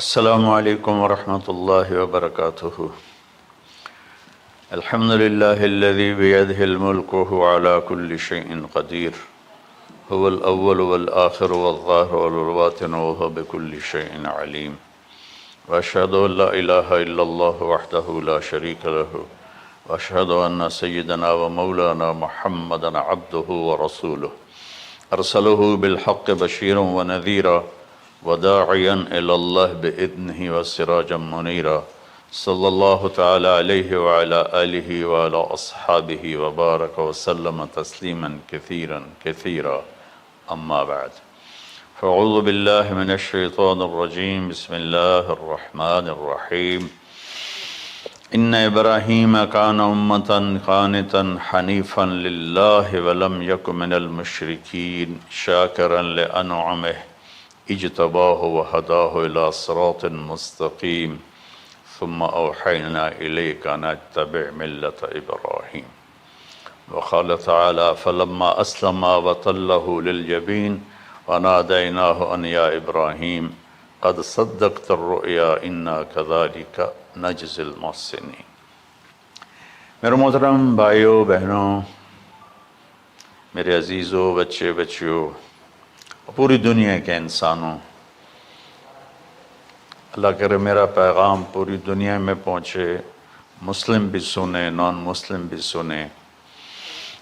السلام علیکم ورحمۃ اللہ وبرکاتہ۔ الحمد للہ الذی بیدہ الملک وہو علی کل شیء قدیر، هو الاول والآخر والظاہر والباطن وہو بکل شیء علیم، واشہد ان لا الہ الا اللہ وحدہ لا شریک لہ، واشہد ان سیدنا ومولانا محمدا عبدہ ورسولہ، ارسلہ بالحق بشیرا ونذیرا وداعیا الی اللہ بإذنہ وسراجا منیرا، صلی اللہ تعالی علیہ وعلی آلہ وعلی اصحابہ وبارک وسلم تسلیما کثیرا کثیرا، اما بعد فاعوذ باللہ من الشیطان الرجیم، بسم اللہ الرحمن الرحیم۔ ان ابراہیم کان امۃ قانتا حنیفا للہ ولم یک من المشرکین شاکرا لانعمہ اجتباہ وہداہ الی صراط مستقیم ثم اوحینا الیک ان اتبع ملۃ ابراہیم۔ وقال تعالی فلما اسلم وتلہ للجبین ونادیناہ ان یا ابراہیم قد صدقت الرؤیا انا کذلک نجزی المحسنین۔ میرے محترم بھائیوں بہنوں، میرے عزیزوں، بچے بچیوں، پوری دنیا کے انسانوں، اللہ کرے میرا پیغام پوری دنیا میں پہنچے، مسلم بھی سنیں، نان مسلم بھی سنیں،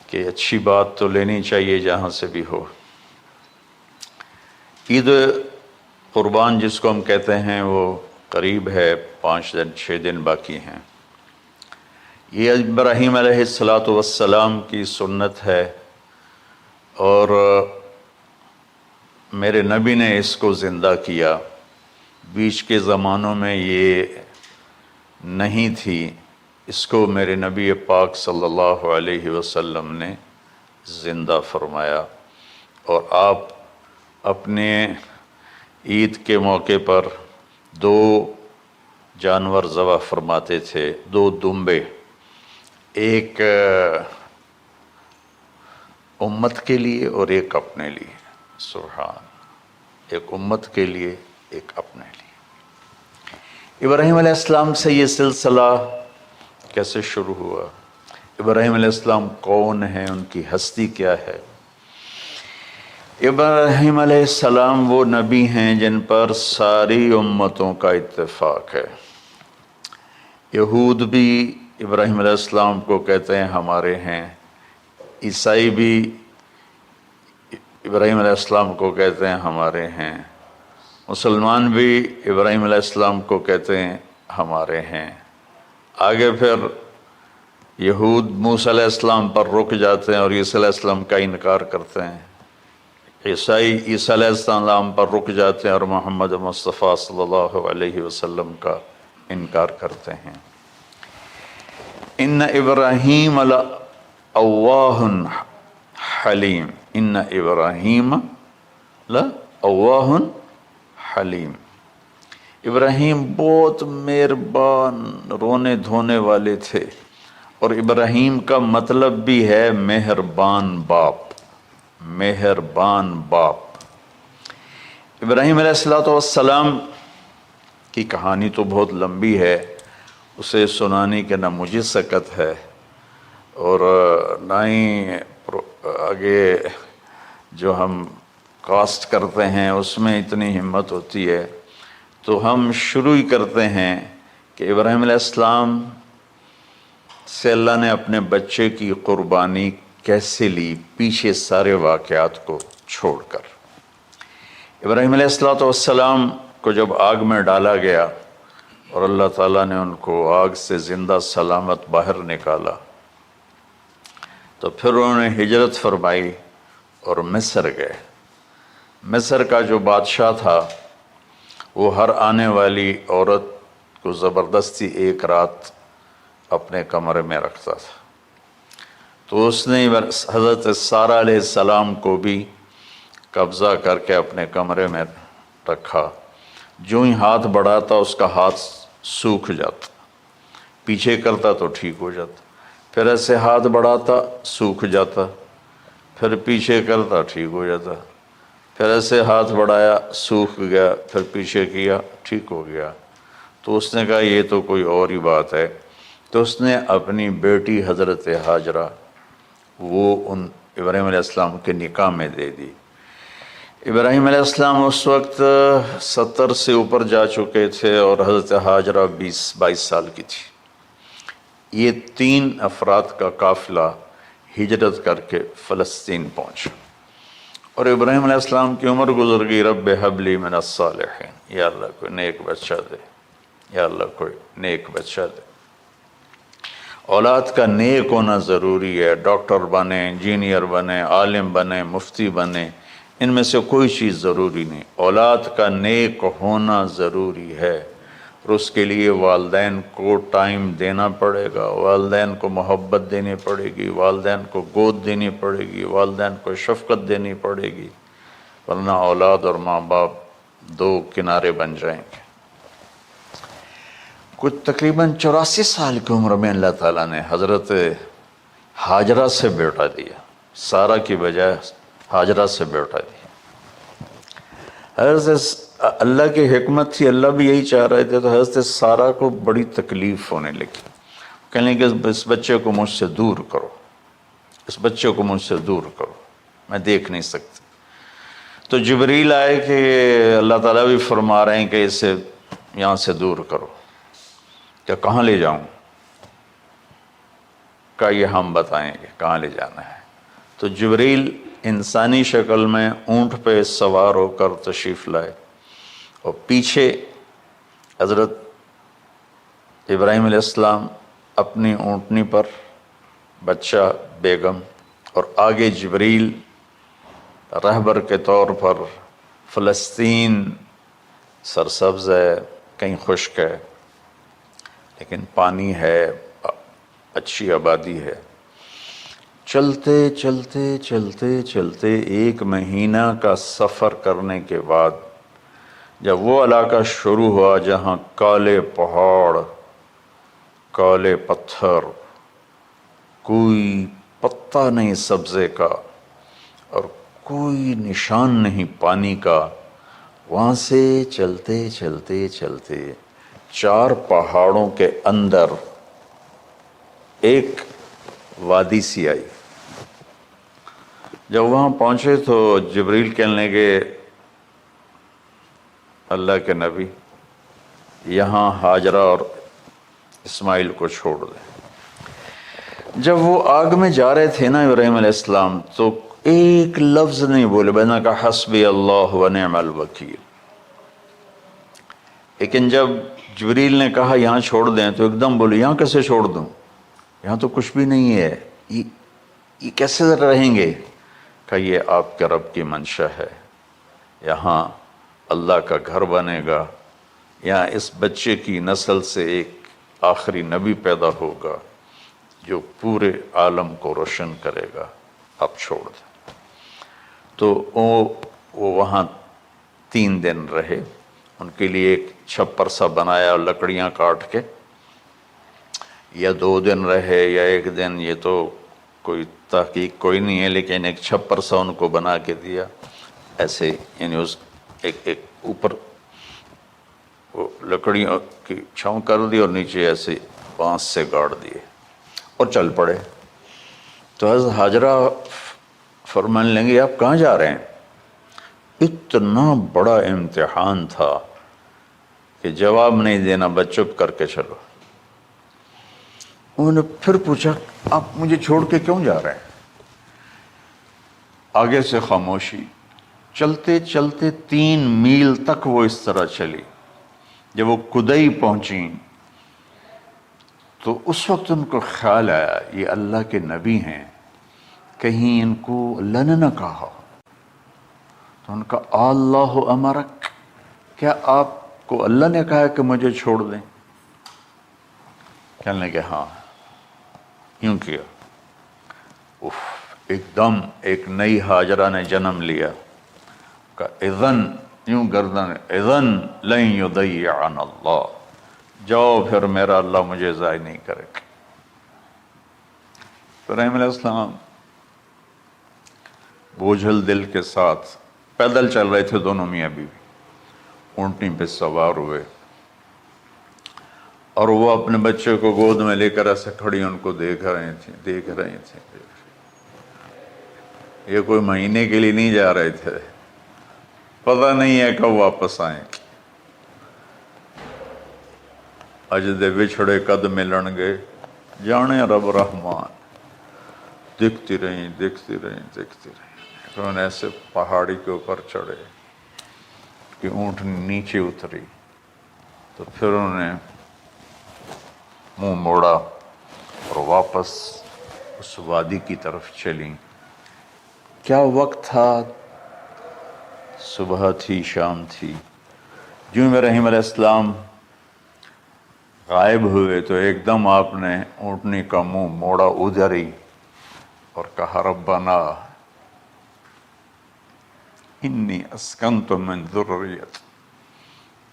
کہ اچھی بات تو لینی چاہیے جہاں سے بھی ہو۔ عید قربان جس کو ہم کہتے ہیں وہ قریب ہے، 5 دن 6 دن باقی ہیں۔ یہ ابراہیم علیہ السلام کی سنت ہے، اور میرے نبی نے اس کو زندہ کیا۔ بیچ کے زمانوں میں یہ نہیں تھی، اس کو میرے نبی پاک صلی اللہ علیہ وسلم نے زندہ فرمایا، اور آپ اپنے عید کے موقع پر 2 جانور ذبح فرماتے تھے، 2 دمبے، ایک امت کے لیے اور ایک اپنے لیے۔ سبحان، ایک امت کے لیے، ایک اپنے لیے۔ ابراہیم علیہ السلام سے یہ سلسلہ کیسے شروع ہوا؟ ابراہیم علیہ السلام کون ہیں؟ ان کی ہستی کیا ہے؟ ابراہیم علیہ السلام وہ نبی ہیں جن پر ساری امتوں کا اتفاق ہے۔ یہود بھی ابراہیم علیہ السلام کو کہتے ہیں ہمارے ہیں، عیسائی بھی ابراہیم علیہ السلام کو کہتے ہیں ہمارے ہیں، مسلمان بھی ابراہیم علیہ السلام کو کہتے ہیں ہمارے ہیں۔ آگے پھر یہود موسیٰ علیہ السلام پر رک جاتے ہیں اور عیسیٰ علیہ السلام کا انکار کرتے ہیں، عیسائی عیسیٰ علیہ السلام پر رک جاتے ہیں اور محمد مصطفیٰ صلی اللہ علیہ وسلم کا انکار کرتے ہیں۔ ان ابراہیم لأواہ حلیم، ان ابراہیم لأواہ حلیم، ابراہیم بہت مہربان، رونے دھونے والے تھے، اور ابراہیم کا مطلب بھی ہے مہربان باپ، مہربان باپ۔ ابراہیم علیہ السلام کی کہانی تو بہت لمبی ہے، اسے سنانے کے نہ مجھے سکت ہے، اور نہ ہی آگے جو ہم کاسٹ کرتے ہیں اس میں اتنی ہمت ہوتی ہے۔ تو ہم شروع ہی کرتے ہیں کہ ابراہیم علیہ السلام سے اللہ نے اپنے بچے کی قربانی کیسے لی، پیچھے سارے واقعات کو چھوڑ کر۔ ابراہیم علیہ السلام کو جب آگ میں ڈالا گیا اور اللہ تعالیٰ نے ان کو آگ سے زندہ سلامت باہر نکالا، تو پھر انہوں نے ہجرت فرمائی اور مصر گئے۔ مصر کا جو بادشاہ تھا وہ ہر آنے والی عورت کو زبردستی ایک رات اپنے کمرے میں رکھتا تھا، تو اس نے حضرت سارہ علیہ السلام کو بھی قبضہ کر کے اپنے کمرے میں رکھا۔ جو ہی ہاتھ بڑھاتا اس کا ہاتھ سوکھ جاتا، پیچھے کرتا تو ٹھیک ہو جاتا، پھر ایسے ہاتھ بڑھاتا سوکھ جاتا، پھر پیچھے کرتا ٹھیک ہو جاتا، پھر ایسے ہاتھ بڑھایا، سوکھ گیا، پھر پیچھے کیا، ٹھیک ہو گیا۔ تو اس نے کہا یہ تو کوئی اور ہی بات ہے۔ تو اس نے اپنی بیٹی حضرت ہاجرہ وہ ان ابراہیم علیہ السلام کے نکاح میں دے دی۔ ابراہیم علیہ السلام اس وقت 70 سے اوپر جا چکے تھے اور حضرت ہاجرہ 22 سال کی تھی۔ یہ 3 افراد کا قافلہ ہجرت کر کے فلسطین پہنچا، اور ابراہیم علیہ السلام کی عمر گزر گئی۔ رب ہب لی من الصالحین، یا اللہ کوئی نیک بچہ دے، یا اللہ کوئی نیک بچہ دے۔ اولاد کا نیک ہونا ضروری ہے، ڈاکٹر بنے، انجینئر بنے، عالم بنے، مفتی بنے، ان میں سے کوئی چیز ضروری نہیں، اولاد کا نیک ہونا ضروری ہے۔ اور اس کے لیے والدین کو ٹائم دینا پڑے گا، والدین کو محبت دینی پڑے گی، والدین کو گود دینی پڑے گی، والدین کو شفقت دینی پڑے گی، ورنہ اولاد اور ماں باپ 2 کنارے بن جائیں گے۔ کچھ تقریباً 84 سال کی عمر میں اللہ تعالیٰ نے حضرت ہاجرہ سے بیٹا دیا، سارہ کی بجائے ہاجرہ سے بیٹا دیا۔ حضرت اللہ کی حکمت تھی، اللہ بھی یہی چاہ رہے تھے، تو حضرت سارہ کو بڑی تکلیف ہونے لگی، کہنے کہ اس بچے کو مجھ سے دور کرو، اس بچے کو مجھ سے دور کرو، میں دیکھ نہیں سکتی۔ تو جبریل آئے کہ اللہ تعالیٰ بھی فرما رہے ہیں کہ اسے یہاں سے دور کرو۔ کہ کہاں لے جاؤں؟ کہ یہ ہم بتائیں گے کہاں لے جانا ہے۔ تو جبریل انسانی شکل میں اونٹ پہ سوار ہو کر تشریف لائے، اور پیچھے حضرت ابراہیم علیہ السلام اپنی اونٹنی پر، بچہ بیگم، اور آگے جبریل رہبر کے طور پر۔ فلسطین سرسبز ہے، کہیں خشک ہے، لیکن پانی ہے، اچھی آبادی ہے۔ چلتے چلتے چلتے چلتے 1 مہینہ کا سفر کرنے کے بعد جب وہ علاقہ شروع ہوا جہاں کالے پہاڑ، کالے پتھر، کوئی پتا نہیں سبزے کا اور کوئی نشان نہیں پانی کا، وہاں سے چلتے چلتے چلتے 4 پہاڑوں کے اندر ایک وادی سی آئی۔ جب وہاں پہنچے تو جبریل کہنے لگے اللہ کے نبی یہاں ہاجرہ اور اسماعیل کو چھوڑ دیں۔ جب وہ آگ میں جا رہے تھے نا ابراہیم علیہ السلام، تو ایک لفظ نہیں بولے، بس نے کہا حسبی اللہ و نعم الوکیل۔ لیکن جب جبریل نے کہا یہاں چھوڑ دیں تو ایک دم بولے یہاں کیسے چھوڑ دوں، یہاں تو کچھ بھی نہیں ہے، یہ کیسے رہیں گے؟ کہ یہ آپ کے رب کی منشا ہے، یہاں اللہ کا گھر بنے گا، یہاں اس بچے کی نسل سے ایک آخری نبی پیدا ہوگا جو پورے عالم کو روشن کرے گا، آپ چھوڑ دیں۔ تو وہ وہاں 3 دن رہے، ان کے لیے ایک چھپر سا بنایا لکڑیاں کاٹ کے، یا 2 دن رہے یا 1 دن، یہ تو کوئی تحقیق کوئی نہیں ہے، لیکن ایک چھپر سا ان کو بنا کے دیا ایسے، یعنی اس ایک اوپر وہ لکڑیوں کی چھاؤں کر دی اور نیچے ایسے بانس سے گاڑ دیے اور چل پڑے۔ تو حضرت ہاجرہ فرمانے لگے آپ کہاں جا رہے ہیں؟ اتنا بڑا امتحان تھا کہ جواب نہیں دینا، بس چپ کر کے چلو۔ انہوں نے پھر پوچھا آپ مجھے چھوڑ کے کیوں جا رہے ہیں؟ آگے سے خاموشی۔ چلتے چلتے 3 میل تک وہ اس طرح چلی۔ جب وہ کدئی پہنچیں تو اس وقت ان کو خیال آیا یہ اللہ کے نبی ہیں، کہیں ان کو اللہ نے نہ کہا۔ تو ان کا اللہ امرک، کیا آپ کو اللہ نے کہا کہ مجھے چھوڑ دیں؟ کہنے لگے ہاں، یوں کیا۔ ایک دم ایک نئی ہاجرہ نے جنم لیا کہ اذن، یوں گردن، اذن لن یضیعنا اللہ، جاؤ پھر میرا اللہ مجھے ضائع نہیں کرے گا۔ ابراہیم علیہ السلام بوجھل دل کے ساتھ پیدل چل رہے تھے دونوں میاں بیوی، اونٹنی پہ سوار ہوئے، اور وہ اپنے بچے کو گود میں لے کر ایسے کھڑی ان کو دیکھ رہے تھے۔ یہ کوئی مہینے کے لیے نہیں جا رہے تھے، پتہ نہیں ہے کب واپس آئیں۔ اج دے وچھڑے قد ملن گے، جانے رب رحمان۔ دیکھتی رہیں۔ پھر انہیں ایسے پہاڑی کے اوپر چڑھے کہ اونٹ نیچے اتری، تو پھر انہیں منہ موڑا اور واپس اس وادی کی طرف چلیں۔ کیا وقت تھا، صبح تھی، شام تھی۔ جو ابراہیم علیہ السلام غائب ہوئے تو ایک دم آپ نے اونٹنی کا منہ موڑا ادھر ہی اور کہا ربنا انی اسکنت من ذریتی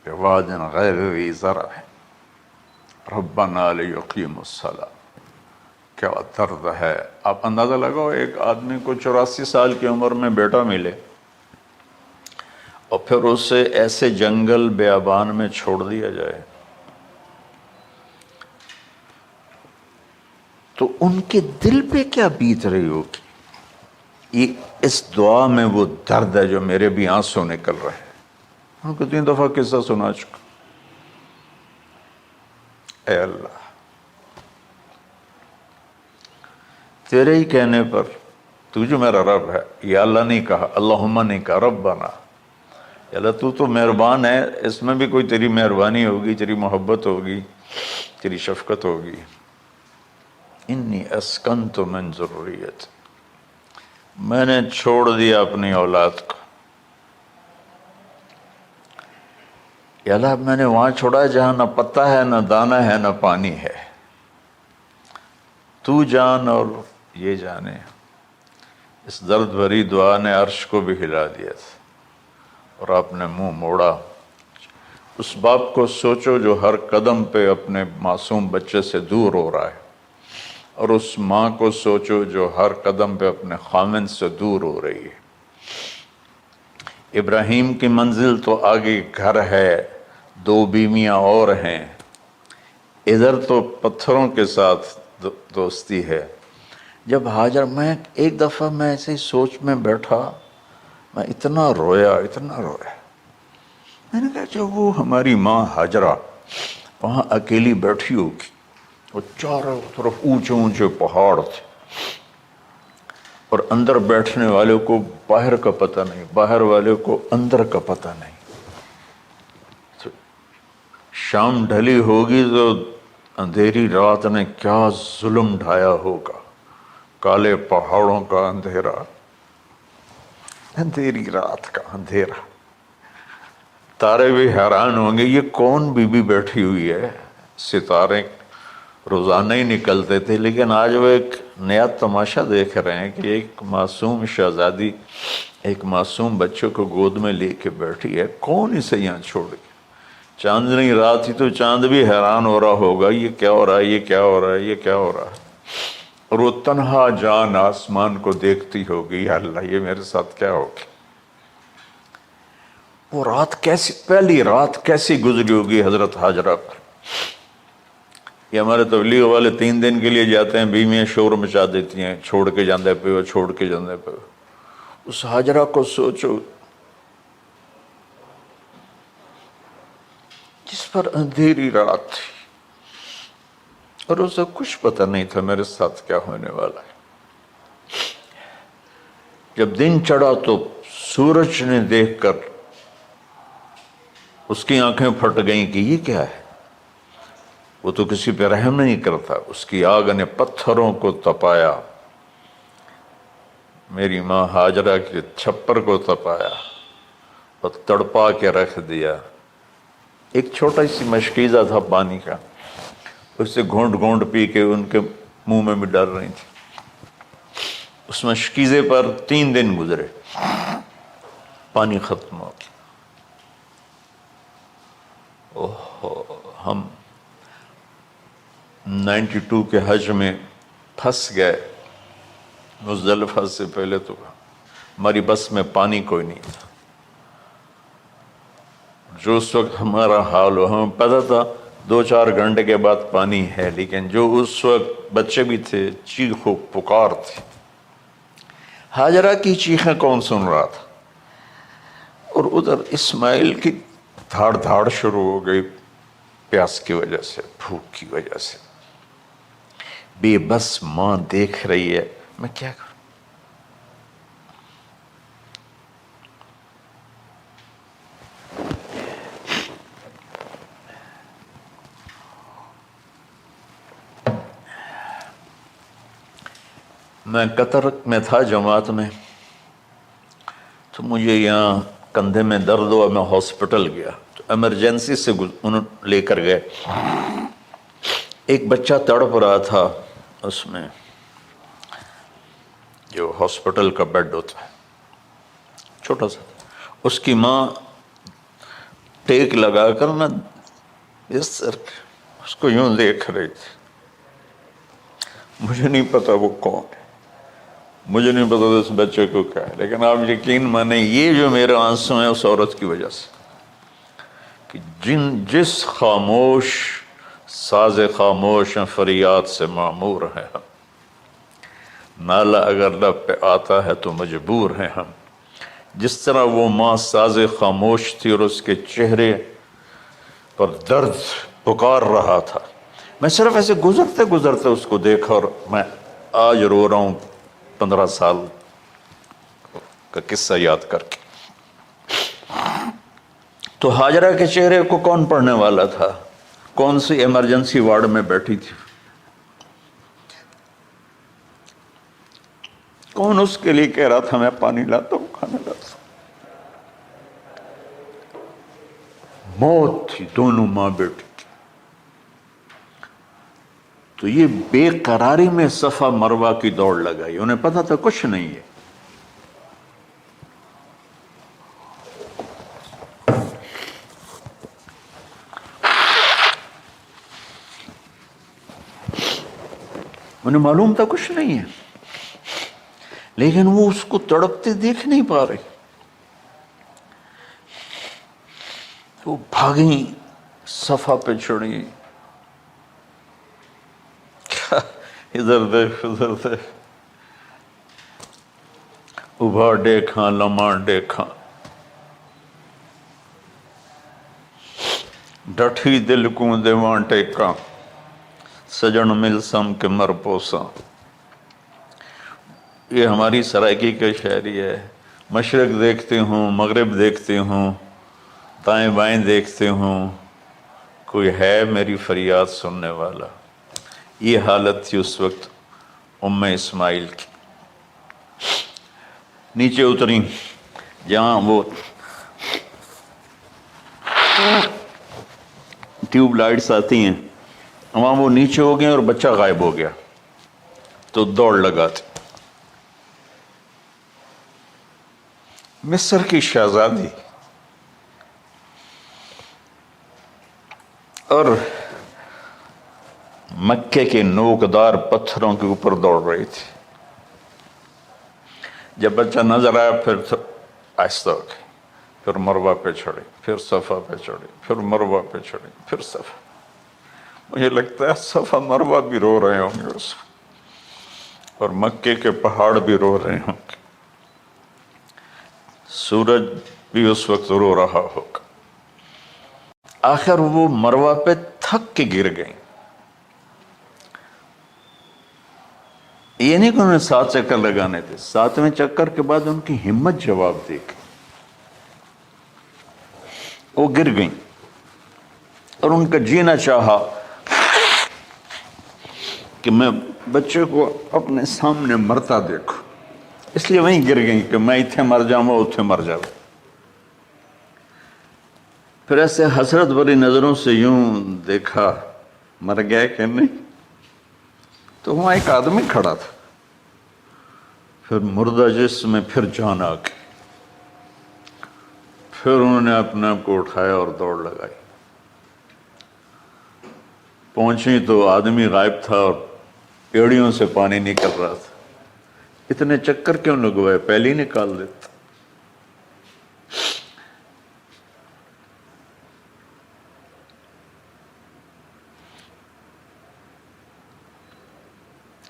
بواد غیر ذی زرع ربنا لیقیموا الصلاۃ۔ کیا درد ہے! آپ اندازہ لگاؤ، ایک آدمی کو 84 سال کی عمر میں بیٹا ملے اور پھر اسے ایسے جنگل بیابان میں چھوڑ دیا جائے، تو ان کے دل پہ کیا بیت رہی ہوگی۔ اس دعا میں وہ درد ہے جو میرے بھی آنسو نکل رہے ہیں۔ ان کو 3 دفعہ قصہ سنا چکا۔ اے اللہ، تیرے ہی کہنے پر، تو جو میرا رب ہے، یا اللہ نہیں کہا، اللہم نہیں کہا، ربنا، یا اللہ تو مہربان ہے، اس میں بھی کوئی تیری مہربانی ہوگی، تیری محبت ہوگی، تیری شفقت ہوگی۔ انی اسکنت من ذریتی، میں نے چھوڑ دیا اپنی اولاد کو، یا اللہ میں نے وہاں چھوڑا ہے جہاں نہ پتہ ہے، نہ دانہ ہے، نہ پانی ہے، تو جان اور یہ جانے۔ اس درد بھری دعا نے عرش کو بھی ہلا دیا تھا، اور آپ نے منہ موڑا۔ اس باپ کو سوچو جو ہر قدم پہ اپنے معصوم بچے سے دور ہو رہا ہے، اور اس ماں کو سوچو جو ہر قدم پہ اپنے خامن سے دور ہو رہی ہے۔ ابراہیم کی منزل تو آگے گھر ہے، 2 بیویاں اور ہیں، ادھر تو پتھروں کے ساتھ دوستی ہے۔ جب ہاجر، میں ایک دفعہ میں ایسے ہی سوچ میں بیٹھا، میں اتنا رویا۔ میں نے کہا جب وہ ہماری ماں ہاجرہ وہاں اکیلی بیٹھی ہوگی، اور چاروں طرف اونچے اونچے پہاڑ تھے، اور اندر بیٹھنے والے کو باہر کا پتہ نہیں، باہر والے کو اندر کا پتہ نہیں۔ تو شام ڈھلی ہوگی تو اندھیری رات نے کیا ظلم ڈھایا ہوگا، کالے پہاڑوں کا اندھیرا، اندھیری رات کا اندھیرا۔ تارے بھی حیران ہوں گے، یہ کون بی بی بیٹھی ہوئی ہے۔ ستارے روزانہ ہی نکلتے تھے، لیکن آج وہ ایک نیا تماشا دیکھ رہے ہیں کہ ایک معصوم شہزادی ایک معصوم بچے کو گود میں لے کے بیٹھی ہے، کون اسے یہاں چھوڑے۔ چاندنی رات تھی تو چاند بھی حیران ہو رہا ہوگا، یہ کیا ہو رہا ہے، یہ کیا ہو رہا ہے، یہ کیا ہو رہا ہے۔ اور وہ تنہا جان آسمان کو دیکھتی ہوگی، یا اللہ یہ میرے ساتھ کیا ہوگی۔ وہ رات کیسی، پہلی رات کیسی گزری ہوگی حضرت ہاجرہ پر۔ یہ ہمارے تبلیغ والے 3 دن کے لیے جاتے ہیں، بیویاں شور مچا دیتی ہیں، چھوڑ کے جاندے پہ، چھوڑ کے جاندے پہ۔ اس ہاجرہ کو سوچو جس پر اندھیری رات تھی، اور اسے کچھ پتہ نہیں تھا میرے ساتھ کیا ہونے والا ہے۔ جب دن چڑھا تو سورج نے دیکھ کر اس کی آنکھیں پھٹ گئیں کہ یہ کیا ہے۔ وہ تو کسی پہ رحم نہیں کرتا، اس کی آگ نے پتھروں کو تپایا، میری ماں ہاجرہ کے چھپر کو تپایا اور تڑپا کے رکھ دیا۔ ایک چھوٹا سی مشکیزہ تھا پانی کا، اسے گھونٹ گھونٹ پی کے ان کے منہ میں بھی ڈال رہی تھی۔ اس مشکیزے پر 3 دن گزرے، پانی ختم ہو گیا۔ ہم 92 کے حج میں پھنس گئے، مزدلفہ سے پہلے تو ہماری بس میں پانی کوئی نہیں تھا۔ جو اس وقت ہمارا حال ہو، ہمیں پتہ تھا 2-4 گھنٹے کے بعد پانی ہے، لیکن جو اس وقت بچے بھی تھے، چیخ و پکار تھی۔ ہاجرہ کی چیخیں کون سن رہا تھا؟ اور ادھر اسماعیل کی دھاڑ دھاڑ شروع ہو گئی، پیاس کی وجہ سے، بھوک کی وجہ سے۔ بے بس ماں دیکھ رہی ہے، میں کیا کروں؟ میں قطر میں تھا جماعت میں، تو مجھے یہاں کندھے میں درد ہوا، میں ہاسپٹل گیا تو ایمرجنسی سے انہوں لے کر گئے۔ ایک بچہ تڑپ رہا تھا، اس میں جو ہاسپٹل کا بیڈ ہوتا ہے چھوٹا سا، اس کی ماں ٹیک لگا کر نا اس کو یوں دیکھ رہی تھی۔ مجھے نہیں پتا وہ کون ہے، مجھے نہیں پتا اس بچے کو کیا ہے، لیکن آپ یقین مانیں یہ جو میرے آنسو ہیں اس عورت کی وجہ سے، کہ جس خاموش ساز خاموش فریاد سے معمور ہیں ہم، نالہ اگر لب پہ آتا ہے تو مجبور ہیں ہم۔ جس طرح وہ ماں ساز خاموش تھی اور اس کے چہرے پر درد پکار رہا تھا، میں صرف ایسے گزرتے گزرتے اس کو دیکھا اور میں آج رو رہا ہوں 15 سال کا قصہ یاد کر کے۔ تو ہاجرہ کے چہرے کو کون پڑھنے والا تھا؟ کون سی ایمرجنسی وارڈ میں بیٹھی تھی؟ کون اس کے لیے کہہ رہا تھا میں پانی لاتا ہوں، کھانا لاتا ہوں؟ موت تھی دونوں ماں بیٹی کی۔ تو یہ بے قراری میں صفا مروہ کی دوڑ لگائی، انہیں پتا تھا کچھ نہیں ہے۔ انہیں معلوم تھا کچھ نہیں ہے، لیکن وہ اس کو تڑپتے دیکھ نہیں پا رہے۔ وہ بھاگیں، صفا پہ چڑھی، ادھر دیکھ ادھر دیکھ، ابھا دیکھاں لمحہ دیکھاں، ڈٹھی دل کو دیواں ٹیکاں، سجن مل سم کے مر پوساں۔ یہ ہماری سرائکی کا شاعری ہے۔ مشرق دیکھتے ہوں، مغرب دیکھتے ہوں، دائیں بائیں دیکھتے ہوں، کوئی ہے میری فریاد سننے والا۔ یہ حالت تھی اس وقت ام اسماعیل کی۔ نیچے اتری، جہاں وہ ٹیوب لائٹس آتی ہیں، وہاں وہ نیچے ہو گئے اور بچہ غائب ہو گیا، تو دوڑ لگاتے۔ مصر کی شہزادی اور مکے کے نوکدار پتھروں کے اوپر دوڑ رہی تھی۔ جب بچہ نظر آیا پھر آہستہ ہو گئی، پھر مروہ پہ چڑھی، پھر صفا پہ چڑھی، پھر مروہ پہ چڑھی، پھر صفا۔ مجھے لگتا ہے صفا مروہ بھی رو رہے ہوں گے اس وقت، اور مکے کے پہاڑ بھی رو رہے ہوں گے، سورج بھی اس وقت رو رہا ہوگا۔ آخر وہ مروہ پہ تھک کے گر گئیں۔ یہ نہیں کہ انہوں نے 7 چکر لگانے تھے، 7ویں چکر کے بعد ان کی ہمت جواب دے گئی، وہ گر گئیں اور ان کا جینا چاہا کہ میں بچے کو اپنے سامنے مرتا دیکھوں، اس لیے وہیں گر گئیں کہ میں اتھے مر جاؤں اتھے مر جاؤں۔ پھر ایسے حسرت بھری نظروں سے یوں دیکھا، مر گئے کہ نہیں؟ تو وہاں ایک آدمی کھڑا تھا، پھر مردہ جسم میں پھر جان آ گئی، پھر انہوں نے اپنے آپ کو اٹھایا اور دوڑ لگائی۔ پہنچی تو آدمی غائب تھا اور پیڑیوں سے پانی نکل رہا تھا۔ اتنے چکر کیوں لگوائے، پہلے ہی نکال دیتا۔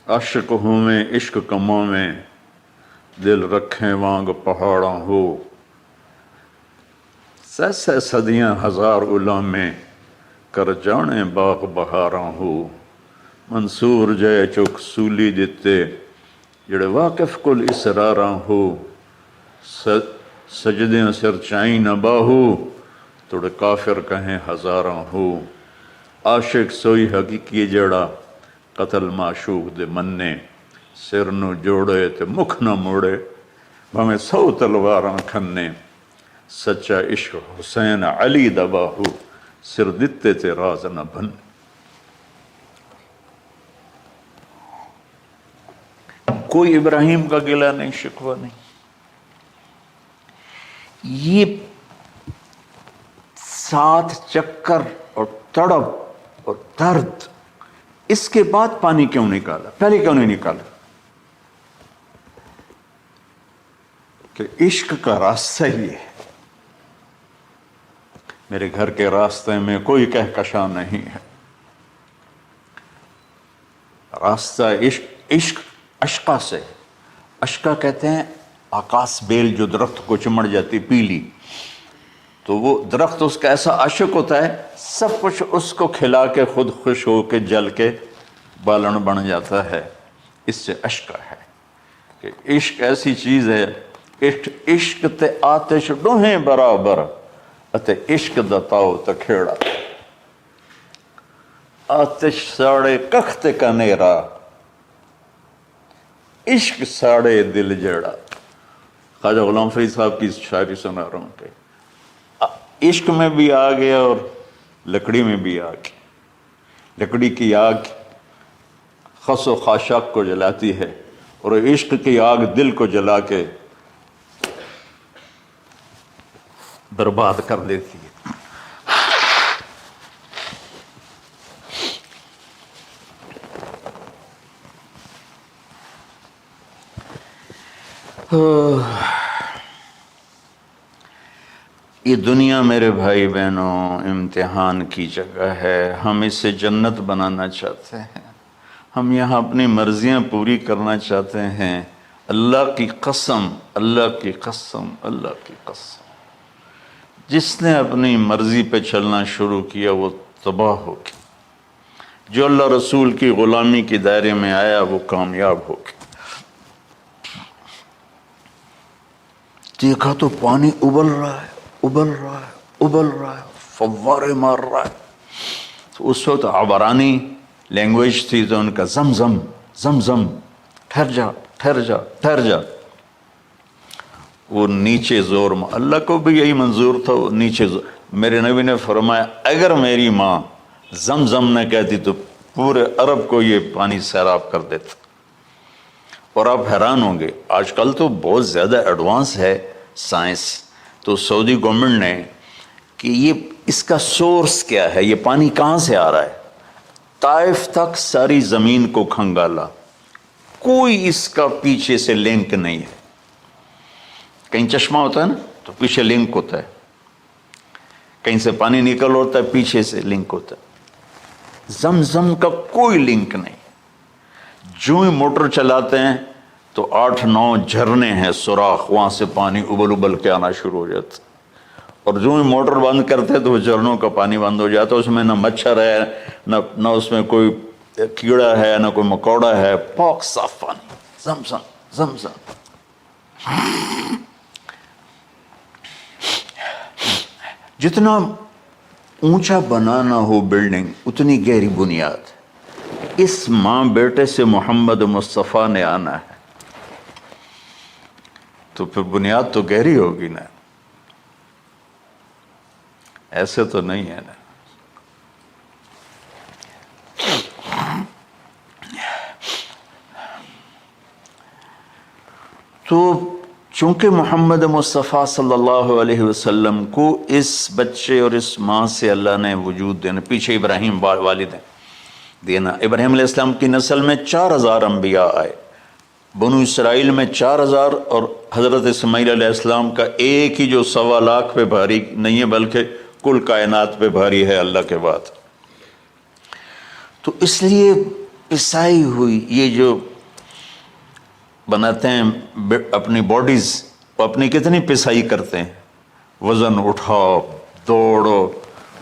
عاشق ہوں میں عشق کماں میں دل رکھیں وانگ پہاڑاں ہو سہ صدیاں ہزار غلام میں کر جانے باغ بہاراں ہو منصور جے چک سولی دتے جڑے واقف کل اسراراں ہو سجدیں سر چائیں نہ باہو توڑے کافر کہیں ہزاراں ہو عاشق سوئی حقیقی جڑا قتل معشوق دے مننے سر نو جوڑے تے مکھ نہ موڑے بھامیں 100 تلواراں کھنے سچا عشق حسین علی دا باہو سر دتے تے راز نہ بن کوئی ابراہیم کا گلہ نہیں شکوہ نہیں. یہ 7 چکر اور تڑپ اور درد، اس کے بعد پانی کیوں نکالا؟ پہلے کیوں نہیں نکالا؟ کہ عشق کا راستہ ہی ہے. میرے گھر کے راستے میں کوئی کہکشاں نہیں ہے. راستہ عشق اشقا سے. اشقا کہتے ہیں آکاس بیل جو درخت کو چمڑ جاتی پیلی، تو وہ درخت اس کا ایسا عاشق ہوتا ہے سب کچھ اس کو کھلا کے خود خوش ہو کے جل کے بالن بن جاتا ہے. اس سے اشقا ہے کہ عشق ایسی چیز ہے. عشق تے آتش ڈوہیں برابر اتے عشق دا تاؤ تکھیڑا. آتش ساڑے کخت کا نیرا عشق ساڑے دل جیڑا. خواجہ غلام فرید صاحب کی شاعری سنا رہا ہوں کہ عشق میں بھی آگ ہے اور لکڑی میں بھی آگ. لکڑی کی آگ خس و خاشاک کو جلاتی ہے اور عشق کی آگ دل کو جلا کے برباد کر دیتی ہے. یہ دنیا میرے بھائی بہنوں امتحان کی جگہ ہے. ہم اسے جنت بنانا چاہتے ہیں. ہم یہاں اپنی مرضیاں پوری کرنا چاہتے ہیں. اللہ کی قسم، اللہ کی قسم، اللہ کی قسم، جس نے اپنی مرضی پہ چلنا شروع کیا وہ تباہ ہو گیا. جو اللہ رسول کی غلامی کے دائرے میں آیا وہ کامیاب ہو گیا. دیکھا تو پانی ابل رہا ہے، ابل رہا ہے، ابل رہا ہے، فوارے مار رہا ہے. تو اس وقت عبرانی لینگویج تھی تو ان کا زمزم زمزم، ٹھہر جا ٹھہر جا ٹھہر جا. وہ نیچے زور اللہ کو بھی یہی منظور تھا. وہ نیچے زور. میرے نبی نے فرمایا اگر میری ماں زمزم نہ کہتی تو پورے عرب کو یہ پانی سیراب کر دیتا. اور آپ حیران ہوں گے آج کل تو بہت زیادہ ایڈوانس ہے سائنس. تو سعودی گورنمنٹ نے کہ یہ اس کا سورس کیا ہے، یہ پانی کہاں سے آ رہا ہے. طائف تک ساری زمین کو کھنگالا، کوئی اس کا پیچھے سے لنک نہیں ہے. کہیں چشمہ ہوتا ہے نا تو پیچھے لنک ہوتا ہے، کہیں سے پانی نکل ہوتا ہے پیچھے سے لنک ہوتا ہے. زمزم کا کوئی لنک نہیں. جو ہی موٹر چلاتے ہیں تو 8-9 جھرنے ہیں سوراخ، وہاں سے پانی ابل ابل کے آنا شروع ہو جاتا. اور جو ہی موٹر بند کرتے تو وہ جھرنوں کا پانی بند ہو جاتا. اس میں نہ مچھر ہے، نہ اس میں کوئی کیڑا ہے، نہ کوئی مکوڑا ہے. پاک صاف پانی. زمزم زمزم. جتنا اونچا بنانا ہو بلڈنگ اتنی گہری بنیاد. اس ماں بیٹے سے محمد مصطفیٰ نے آنا ہے تو پھر بنیاد تو گہری ہوگی نا. ایسے تو نہیں ہے نا. تو چونکہ محمد مصطفیٰ صلی اللہ علیہ وسلم کو اس بچے اور اس ماں سے اللہ نے وجود دینا، پیچھے ابراہیم والد ہیں دینا. ابراہیم علیہ السلام کی نسل میں 4000 انبیاء آئے. بنو اسرائیل میں 4000 اور حضرت اسماعیل علیہ السلام کا ایک ہی جو 1.25 لاکھ پہ بھاری نہیں ہے بلکہ کل کائنات پہ بھاری ہے اللہ کے بعد. تو اس لیے پسائی ہوئی، یہ جو بناتے ہیں اپنی باڈیز، وہ اپنی کتنی پسائی کرتے ہیں، وزن اٹھاؤ، دوڑو،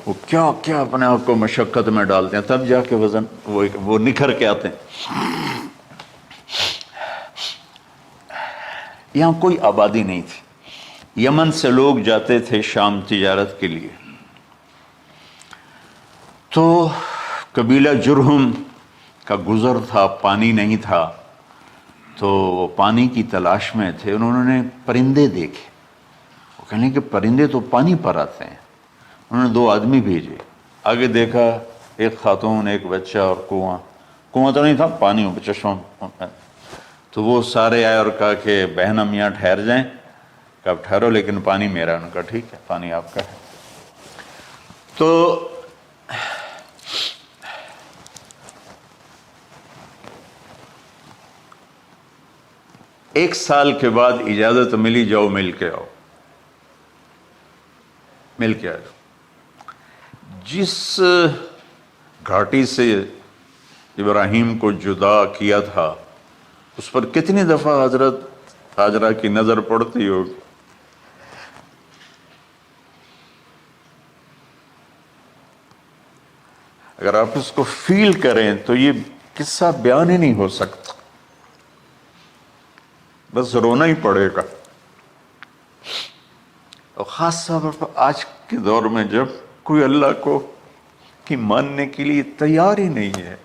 وہ کیا کیا اپنے آپ کو مشقت میں ڈالتے ہیں، تب جا کے وزن وہ نکھر کے آتے ہیں۔ یہاں کوئی آبادی نہیں تھی، یمن سے لوگ جاتے تھے شام تجارت کے لیے، تو قبیلہ جرہم کا گزر تھا، پانی نہیں تھا، تو وہ پانی کی تلاش میں تھے، انہوں نے پرندے دیکھے، وہ کہنے کہ پرندے تو پانی پر آتے ہیں، انہوں نے 2 آدمی بھیجے، آگے دیکھا ایک خاتون، ایک بچہ اور کنواں تو نہیں تھا، پانی چشمہ، تو وہ سارے آئے اور کہا کہ بہن میاں ٹھہر جائیں، کہ اب ٹھہرو لیکن پانی میرا، ان کا ٹھیک ہے پانی آپ کا ہے۔ تو ایک سال کے بعد اجازت ملی، جاؤ مل کے آؤ، مل کے آؤ۔ جس گھاٹی سے ابراہیم کو جدا کیا تھا، اس پر کتنی دفعہ حضرت ہاجرہ کی نظر پڑتی ہوگی، اگر آپ اس کو فیل کریں تو یہ قصہ بیان ہی نہیں ہو سکتا، بس رونا ہی پڑے گا۔ اور خاص طور پر آج کے دور میں جب کوئی اللہ کو کی ماننے کے لیے تیار ہی نہیں ہے،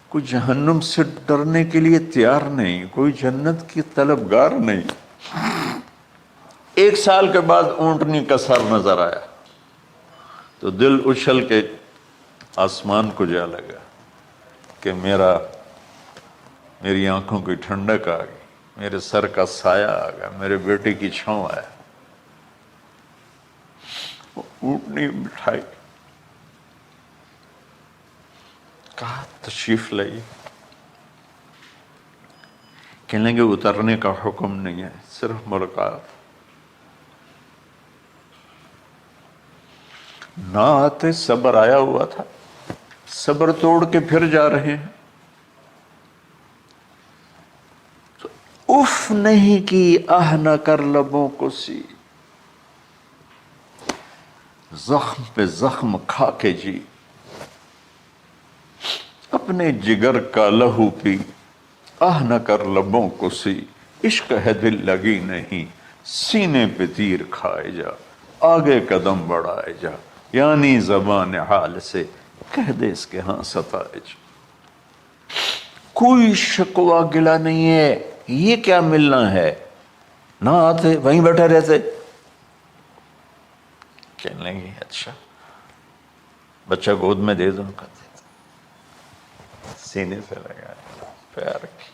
کوئی جہنم سے ڈرنے کے لیے تیار نہیں، کوئی جنت کی طلبگار نہیں۔ 1 سال کے بعد اونٹنی کا سر نظر آیا تو دل اچھل کے آسمان کو جا لگا کہ میری آنکھوں کی ٹھنڈک آ گئی، میرے سر کا سایہ آ گیا، میرے بیٹے کی چھاؤں آیا۔ وہ اونٹنی بٹھائی، کہا تشریف لائیے، کہنے لگے اترنے کا حکم نہیں ہے، صرف ملاقات۔ نہ آتے صبر آیا ہوا تھا، صبر توڑ کے پھر جا رہے ہیں، تو اف نہیں کی، آہ نہ کر لبوں کو سی، زخم پہ زخم کھا کے جی، اپنے جگر کا لہو پی، آہ نہ کر لبوں کو سی، عشق ہے دل لگی نہیں، سینے پہ تیر کھائے جا، آگے قدم بڑھائے جا، یعنی زبان حال سے کہہ دے اس کے ہاں ستائے جا۔ کوئی شکوہ گلہ نہیں ہے، یہ کیا ملنا ہے، نہ آتے وہیں بیٹھے رہتے۔ کہنے لگے اچھا بچہ گود میں دے دو، سینے سے لگا پیار کی،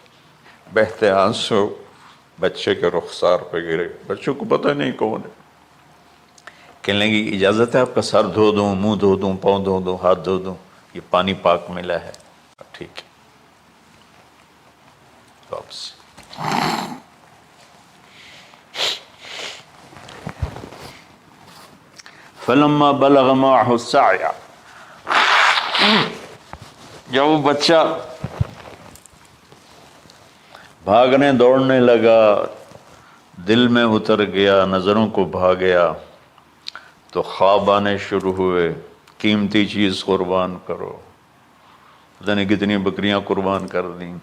بہتے آنسو بچے کے رخسار پہ گرے، بچوں کو پتہ نہیں کون ہے۔ کہنے لگی اجازت ہے آپ کا سر دھو دوں، منہ دھو دوں، پاؤں دھو دوں، ہاتھ دھو دوں، یہ پانی پاک ملا ہے، ٹھیک ہے واپس۔ فلما بلغ معه السعی، جب وہ بچہ بھاگنے دوڑنے لگا، دل میں اتر گیا، نظروں کو بھا گیا، تو خواب آنے شروع ہوئے، قیمتی چیز قربان کرو، پتہ نہیں کتنی بکریاں قربان کر دیں،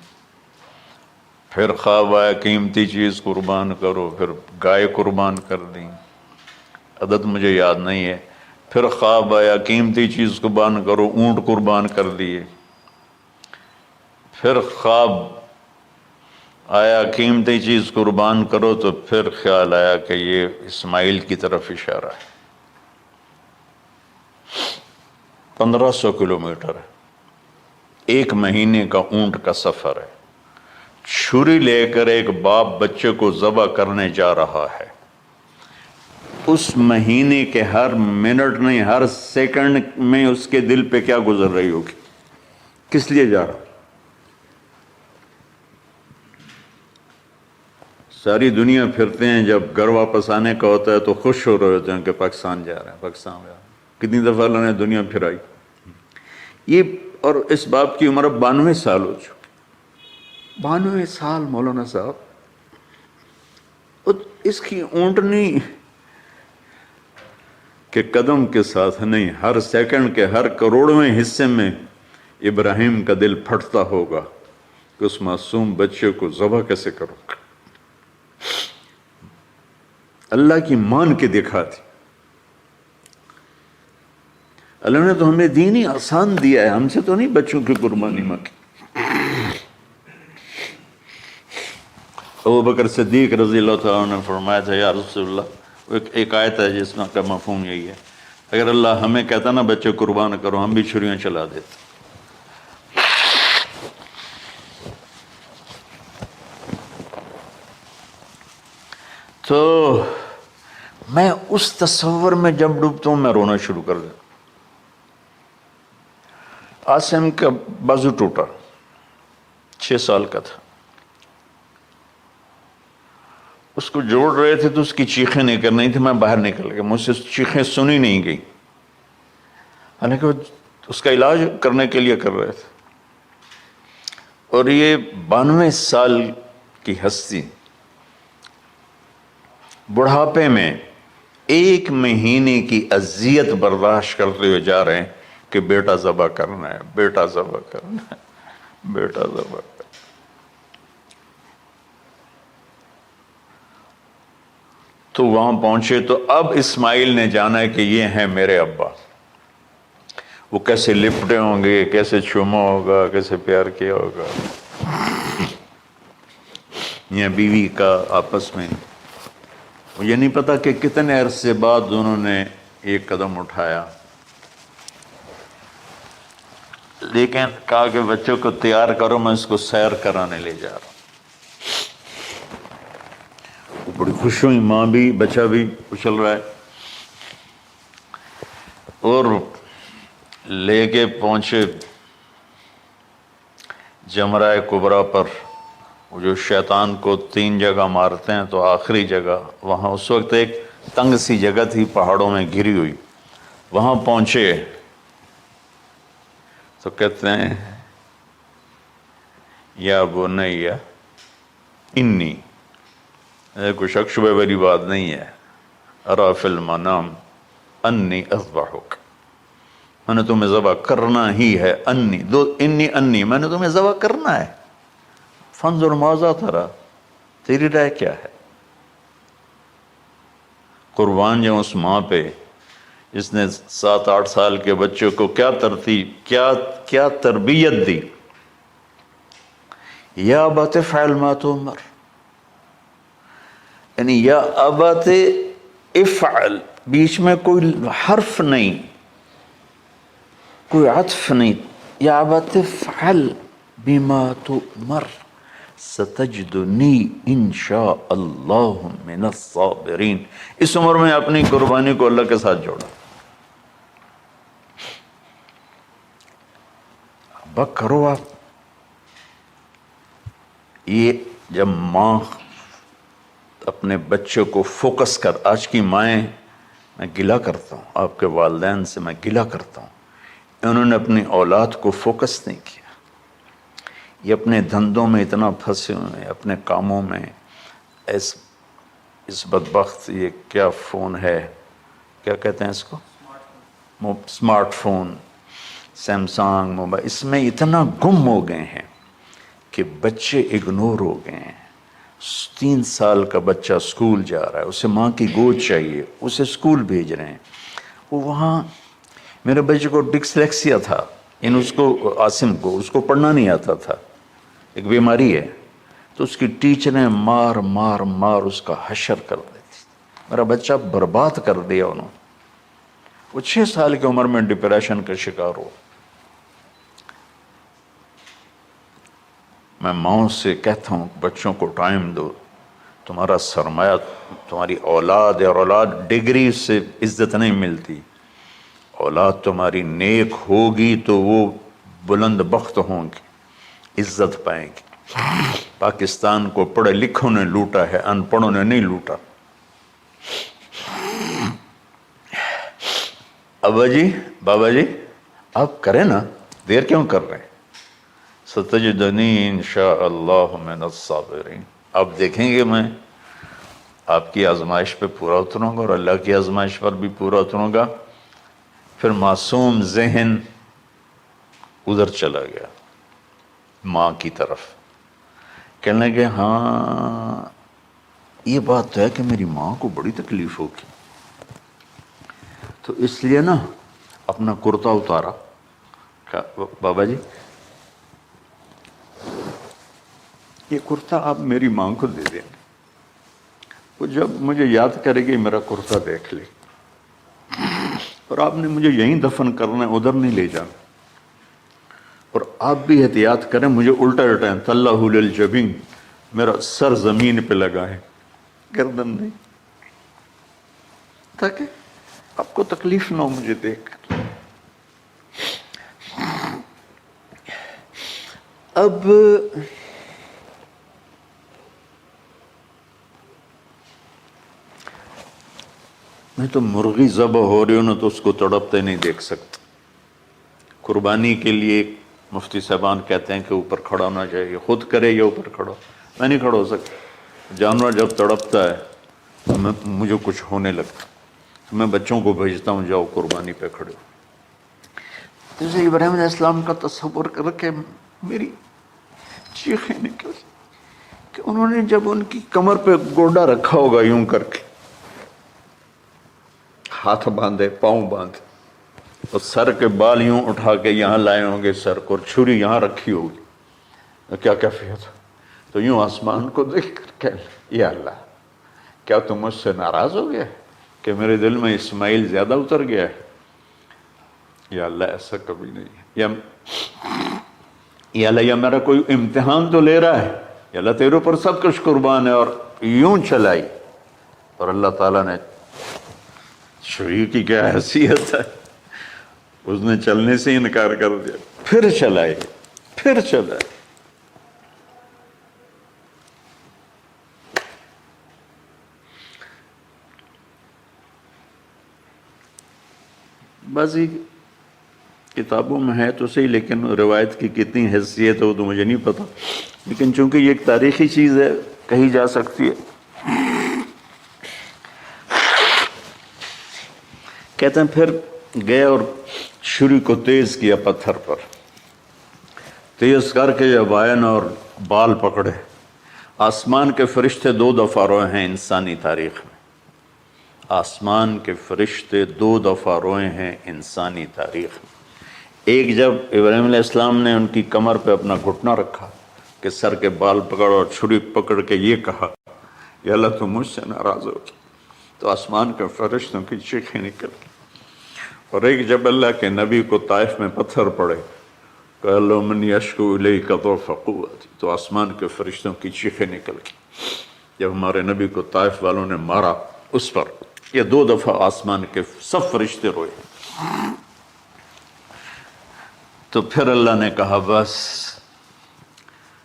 پھر خواب آیا قیمتی چیز قربان کرو، پھر گائے قربان کر دیں، عدد مجھے یاد نہیں ہے، پھر خواب آیا قیمتی چیز قربان کرو، اونٹ قربان کر دیے، پھر خواب آیا قیمتی چیز قربان کرو، تو پھر خیال آیا کہ یہ اسماعیل کی طرف اشارہ ہے۔ 1500 کلومیٹر ہے، 1 مہینے کا اونٹ کا سفر ہے، چھری لے کر ایک باپ بچے کو ذبح کرنے جا رہا ہے، اس مہینے کے ہر منٹ نہیں، ہر سیکنڈ میں اس کے دل پہ کیا گزر رہی ہوگی، کس لیے جا رہا؟ ساری دنیا پھرتے ہیں، جب گھر واپس آنے کا ہوتا ہے تو خوش ہو رہے ہوتے ہیں کہ پاکستان جا رہے ہیں، پاکستان جا رہے ہیں، کتنی دفعہ اللہ نے دنیا پھرائی۔ یہ اور اس باپ کی عمر اب 92 سال ہو چکی، 92 سال مولانا صاحب، اس کی اونٹنی کے قدم کے ساتھ نہیں، ہر سیکنڈ کے ہر کروڑویں حصے میں ابراہیم کا دل پھٹتا ہوگا کہ اس معصوم بچے کو ذبح کیسے کرو. اللہ کی مان کے دکھا دی. اللہ نے تو ہمیں دین ہی آسان دیا ہے، ہم سے تو نہیں بچوں کی قربانی مانگی. ابو بکر صدیق رضی اللہ تعالیٰ نے فرمایا تھا یا رسول اللہ، ایک آیت ہے جس میں کا مفہوم یہی ہے، اگر اللہ ہمیں کہتا نا بچے قربان کرو، ہم بھی چھریاں چلا دیتے. تو میں اس تصور میں جب ڈوبتا ہوں میں رونا شروع کر دیتا. عاصم کا بازو ٹوٹا، 6 سال کا تھا، اس کو جوڑ رہے تھے تو اس کی چیخیں نہیں کرنی تھی، میں باہر نکل گیا، مجھ سے چیخیں سنی نہیں گئی، حالانکہ وہ اس کا علاج کرنے کے لیے کر رہے تھے. اور یہ 92 سال کی ہستی بڑھاپے میں 1 مہینے کی اذیت برداشت کرتے ہوئے جا رہے ہیں کہ بیٹا ذبح کرنا ہے، بیٹا ذبح کرنا ہے، بیٹا ذبح کرنا ہے. تو وہاں پہنچے تو اب اسماعیل نے جانا ہے کہ یہ ہیں میرے ابا. وہ کیسے لپٹے ہوں گے، کیسے چوما ہوگا، کیسے پیار کیا ہوگا، یا بیوی کا آپس میں. مجھے نہیں پتا کہ کتنے عرصے بعد انہوں نے ایک قدم اٹھایا، لیکن کہا کہ بچوں کو تیار کرو، میں اس کو سیر کرانے لے جا رہا ہوں. بڑی خوش ہوئی، ماں بھی بچہ بھی اچھل رہا ہے. اور لے کے پہنچے جمرہ کبریٰ پر، وہ جو شیطان کو 3 جگہ مارتے ہیں تو آخری جگہ وہاں اس وقت ایک تنگ سی جگہ تھی پہاڑوں میں گھری ہوئی، وہاں پہنچے تو کہتے ہیں یا بنی انی، کوئی شک شبہ والی بات نہیں ہے، ارا فی المنام انی اذبحک، میں نے تمہیں ذبح کرنا ہی ہے. انی میں نے تمہیں ذبح کرنا ہے. فانظر ماذا ترى، تیری رائے کیا ہے؟ قربان جاؤں اس ماں پہ جس نے 7-8 سال کے بچوں کو کیا تربیت دی. یا ابت افعل ما تؤمر، یعنی یا ابت افعل، بیچ میں کوئی حرف نہیں، کوئی عطف نہیں. یا ابت افعل بما تؤمر ستجدنی انشاء اللہ من الصابرین. اس عمر میں اپنی قربانی کو اللہ کے ساتھ جوڑا. ابا کرو آپ. یہ جب ماں اپنے بچے کو فوکس کر، آج کی مائیں، میں گلہ کرتا ہوں آپ کے والدین سے، میں گلہ کرتا ہوں، انہوں نے اپنی اولاد کو فوکس نہیں کیا. یہ اپنے دھندوں میں اتنا پھنسے ہوئے ہیں، اپنے کاموں میں. اس بدبخت یہ کیا فون ہے، کیا کہتے ہیں اس کو، اسمارٹ فون، سیمسنگ موبائل، اس میں اتنا گم ہو گئے ہیں کہ بچے اگنور ہو گئے ہیں. 3 سال کا بچہ اسکول جا رہا ہے، اسے ماں کی گود چاہیے، اسے اسکول بھیج رہے ہیں. وہ وہاں میرے بچے کو ڈسلیکسیا تھا، اس کو عاصم کو، اس کو پڑھنا نہیں آتا تھا، ایک بیماری ہے. تو اس کی ٹیچریں مار مار مار اس کا حشر کر دیتی. میرا بچہ برباد کر دیا انہوں نے. وہ 6 سال کی عمر میں ڈپریشن کا شکار ہو. میں ماؤں سے کہتا ہوں بچوں کو ٹائم دو، تمہارا سرمایہ تمہاری اولاد ہے، اور اولاد ڈگری سے عزت نہیں ملتی. اولاد تمہاری نیک ہوگی تو وہ بلند بخت ہوں گی، عزت پائیں گی. پاکستان کو پڑھے لکھوں نے لوٹا ہے، ان پڑھوں نے نہیں لوٹا. ابا جی، بابا جی، آپ کریں نا، دیر کیوں کر رہے ہیں؟ ستجدنی انشاء اللہ من الصابرین، آپ دیکھیں گے میں آپ کی آزمائش پہ پورا اتروں گا اور اللہ کی آزمائش پر بھی پورا اتروں گا۔ پھر معصوم ذہن ادھر چلا گیا ماں کی طرف، کہنے لگے ہاں یہ بات تو ہے کہ میری ماں کو بڑی تکلیف ہوگی، تو اس لیے نا اپنا کرتا اتارا، کہا بابا جی یہ کرتا آپ میری ماں کو دے دیں، وہ جب مجھے یاد کرے گی میرا کرتا دیکھ لے، اور آپ نے مجھے یہیں دفن کرنا ہے، ادھر نہیں لے جانا، اور آپ بھی احتیاط کریں مجھے الٹا الٹائیں، طلّہ للجبین، میرا سر زمین پہ لگا ہے، گردن نہیں، تاکہ آپ کو تکلیف نہ ہو مجھے دیکھ کر۔ اب میں تو مرغی ذبح ہو رہی ہوں نا تو اس کو تڑپتے نہیں دیکھ سکتا۔ قربانی کے لیے مفتی صاحبان کہتے ہیں کہ اوپر کھڑا ہونا چاہیے، خود کرے یا اوپر کھڑا، میں نہیں کھڑا ہو سکتا۔ جانور جب تڑپتا ہے تو مجھے کچھ ہونے لگتا، تو میں بچوں کو بھیجتا ہوں جاؤ قربانی پہ کھڑے ہو۔ جیسے ابراہیم علیہ السلام کا تصور کر کے میری چیخیں نکل کہ انہوں نے جب ان کی کمر پہ گوڈا رکھا ہوگا یوں کر کے، ہاتھ باندھے پاؤں باندھے، اور سر کے بال یوں اٹھا کے یہاں لائے ہوں گے سر کو، اور چھری یہاں رکھی ہوگی، کیا کیفیت؟ تو یوں آسمان کو دیکھ کر کہ یا اللہ کیا تم مجھ سے ناراض ہو گیا کہ میرے دل میں اسماعیل زیادہ اتر گیا ہے؟ یا اللہ ایسا کبھی نہیں ہے، یا اللہ یا میرا کوئی امتحان تو لے رہا ہے، یا اللہ تیرے اوپر سب کچھ قربان ہے، اور یوں چلائی، اور اللہ تعالیٰ نے چھری کی کیا حیثیت ہے، اس نے چلنے سے انکار کر دیا، پھر چلائے، پھر چلائے۔ بعضی کتابوں میں ہے تو صحیح، لیکن روایت کی کتنی حیثیت ہے وہ تو مجھے نہیں پتا، لیکن چونکہ یہ ایک تاریخی چیز ہے کہی جا سکتی ہے۔ کہتے ہیں پھر گئے اور چھری کو تیز کیا پتھر پر، تیز کر کے جب آئن اور بال پکڑے، آسمان کے فرشتے 2 دفعہ روئے ہیں انسانی تاریخ میں، آسمان کے فرشتے 2 دفعہ روئے ہیں انسانی تاریخ میں۔ ایک جب ابراہیم علیہ السلام نے ان کی کمر پہ اپنا گھٹنا رکھا کہ سر کے بال پکڑ اور چھری پکڑ کے یہ کہا یا اللہ تم مجھ سے ناراض ہو، تو آسمان کے فرشتوں کی چیخیں نکل گئی۔ اور ایک جب اللہ کے نبی کو طائف میں پتھر پڑے کہ اللہ من یشکو الیک ضعف قوتی، تو آسمان کے فرشتوں کی چیخیں نکل گئی جب ہمارے نبی کو طائف والوں نے مارا اس پر۔ یہ 2 دفعہ آسمان کے سب فرشتے روئے۔ تو پھر اللہ نے کہا بس،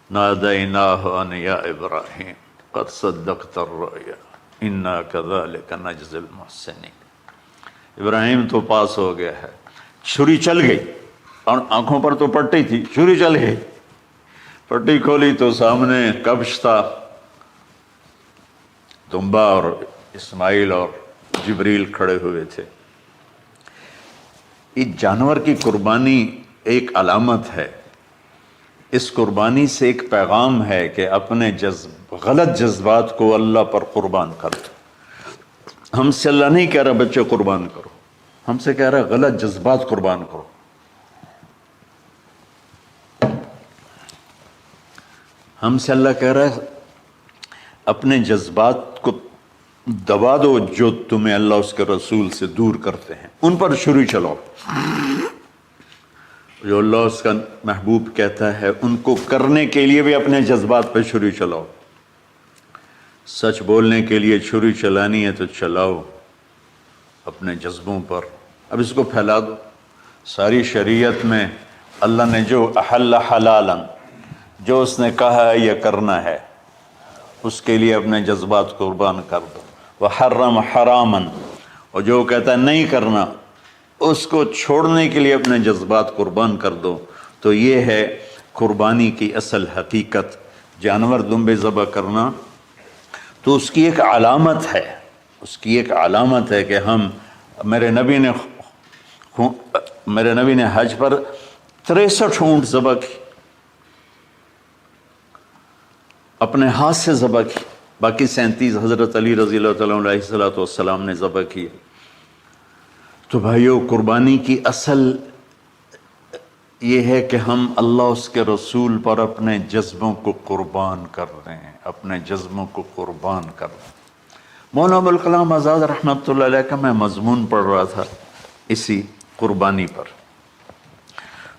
نادیناہ ان یا ابراہیم قد صدقت الرؤیا انا کذلک نجزی المحسنین، ابراہیم تو پاس ہو گیا ہے، چھری چل گئی، اور آنکھوں پر تو پٹی تھی، چھری چل گئی، پٹی کھولی تو سامنے کبش تھا، دمبا اور اسماعیل اور جبریل کھڑے ہوئے تھے۔ اس جانور کی قربانی ایک علامت ہے، اس قربانی سے ایک پیغام ہے کہ اپنے غلط جذبات کو اللہ پر قربان کر دو۔ ہم سے اللہ نہیں کہہ رہا بچے قربان کرو، ہم سے کہہ رہا غلط جذبات قربان کرو۔ ہم سے اللہ کہہ رہا ہے اپنے جذبات کو دبا دو جو تمہیں اللہ اس کے رسول سے دور کرتے ہیں، ان پر چھری چلاؤ۔ جو اللہ اس کا محبوب کہتا ہے ان کو کرنے کے لیے بھی اپنے جذبات پہ چھری چلاؤ۔ سچ بولنے کے لیے چھری چلانی ہے تو چلاؤ اپنے جذبوں پر، اب اس کو پھیلا دو۔ ساری شریعت میں اللہ نے جو احل حلالا، جو اس نے کہا ہے یہ کرنا ہے، اس کے لیے اپنے جذبات قربان کر دو۔ وحرم حراما، اور جو کہتا ہے نہیں کرنا اس کو چھوڑنے کے لیے اپنے جذبات قربان کر دو، تو یہ ہے قربانی کی اصل حقیقت۔ جانور دمبے ذبح کرنا تو اس کی ایک علامت ہے، اس کی ایک علامت ہے کہ ہم میرے نبی نے حج پر 63 اونٹ ذبح کی، اپنے ہاتھ سے ذبح کی، باقی 37 حضرت علی رضی اللہ تعالیٰ علیہ السلام نے ذبح کیے۔ تو بھائیو، قربانی کی اصل یہ ہے کہ ہم اللہ اس کے رسول پر اپنے جذبوں کو قربان کر رہے ہیں، اپنے جذبوں کو قربان کر رہے ہیں۔ مولانا ابوالکلام آزاد رحمۃ اللہ علیہ کا میں مضمون پڑھ رہا تھا اسی قربانی پر،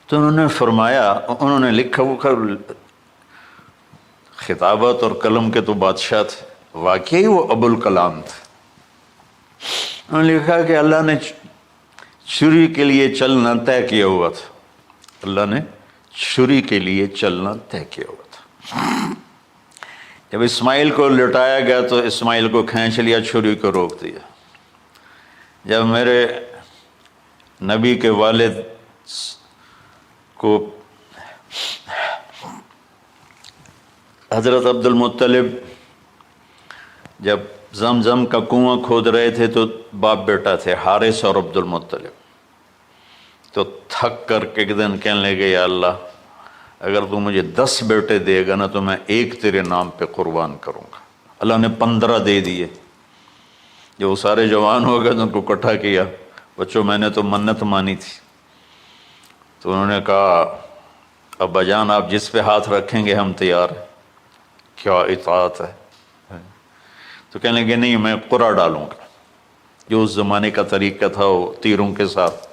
تو انہوں نے فرمایا، انہوں نے لکھا، وہ خطابت اور قلم کے تو بادشاہ تھے، واقعی وہ ابوالکلام تھے۔ انہوں نے لکھا کہ اللہ نے چھری کے لیے چلنا طے کیا ہوا تھا، اللہ نے چھری کے لیے چلنا طے کیا ہوا تھا۔ جب اسماعیل کو لٹایا گیا تو اسماعیل کو کھینچ لیا، چھری کو روک دیا۔ جب میرے نبی کے والد کو حضرت عبد المطلب جب زمزم کا کنواں کھود رہے تھے تو باپ بیٹا تھے، حارث اور عبد المطلب، تو تھک کر کے ایک دن کہنے لگے، یا اللہ اگر تو مجھے 10 بیٹے دے گا نا تو میں ایک تیرے نام پہ قربان کروں گا۔ اللہ نے 15 دے دیے۔ جب وہ سارے جوان ہو گئے تو ان کو اکٹھا کیا، بچوں میں نے تو منت مانی تھی۔ تو انہوں نے کہا، ابا جان آپ جس پہ ہاتھ رکھیں گے ہم تیار ہیں، کیا اطاعت ہے۔ تو کہنے لگے نہیں، میں قرعہ ڈالوں گا، جو اس زمانے کا طریقہ تھا وہ تیروں کے ساتھ۔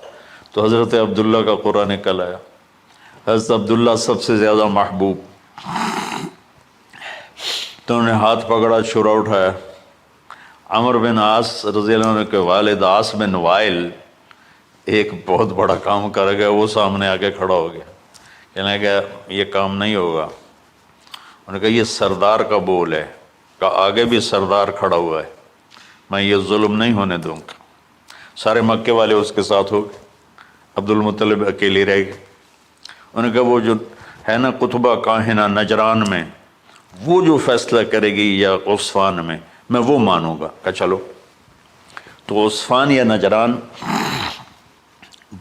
تو حضرت عبداللہ کا قرعہ نکل آیا، حضرت عبداللہ سب سے زیادہ محبوب، تو انہوں نے ہاتھ پکڑا، چھرا اٹھایا۔ عمر بن عاص رضی اللہ عنہ کے والد عاص بن وائل ایک بہت بڑا کام کر گیا، وہ سامنے آ کے کھڑا ہو گیا، کہنے لگا یہ کام نہیں ہوگا۔ انہوں نے کہا یہ سردار کا بول ہے، کہا آگے بھی سردار کھڑا ہوا ہے، میں یہ ظلم نہیں ہونے دوں گا۔ سارے مکے والے اس کے ساتھ ہو گئے، عبد المطلب اکیلے رہ گئے۔ انہوں نے کہا وہ جو ہے نا قطبہ کاہنہ نجران میں، وہ جو فیصلہ کرے گی یا عصفان میں وہ مانوں گا۔ کہا چلو۔ تو عصفان یا نجران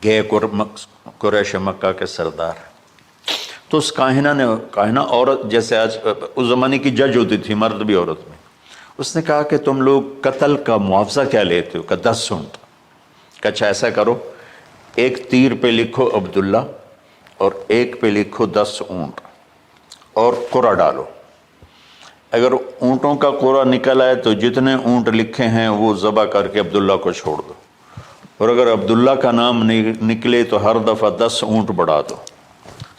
گئے قریش مکہ کے سردار۔ تو اس کاہنہ عورت، جیسے آج اس زمانے کی جج ہوتی تھی، مرد بھی عورت میں، اس نے کہا کہ تم لوگ قتل کا معاوضہ کیا لیتے ہو؟ کہ 10 اونٹ۔ کہ اچھا ایسا کرو، ایک تیر پہ لکھو عبداللہ اور ایک پہ لکھو 10 اونٹ اور قرعہ ڈالو۔ اگر اونٹوں کا قرعہ نکل آئے تو جتنے اونٹ لکھے ہیں وہ ذبح کر کے عبداللہ کو چھوڑ دو، اور اگر عبداللہ کا نام نکلے تو ہر دفعہ 10 اونٹ بڑھا دو۔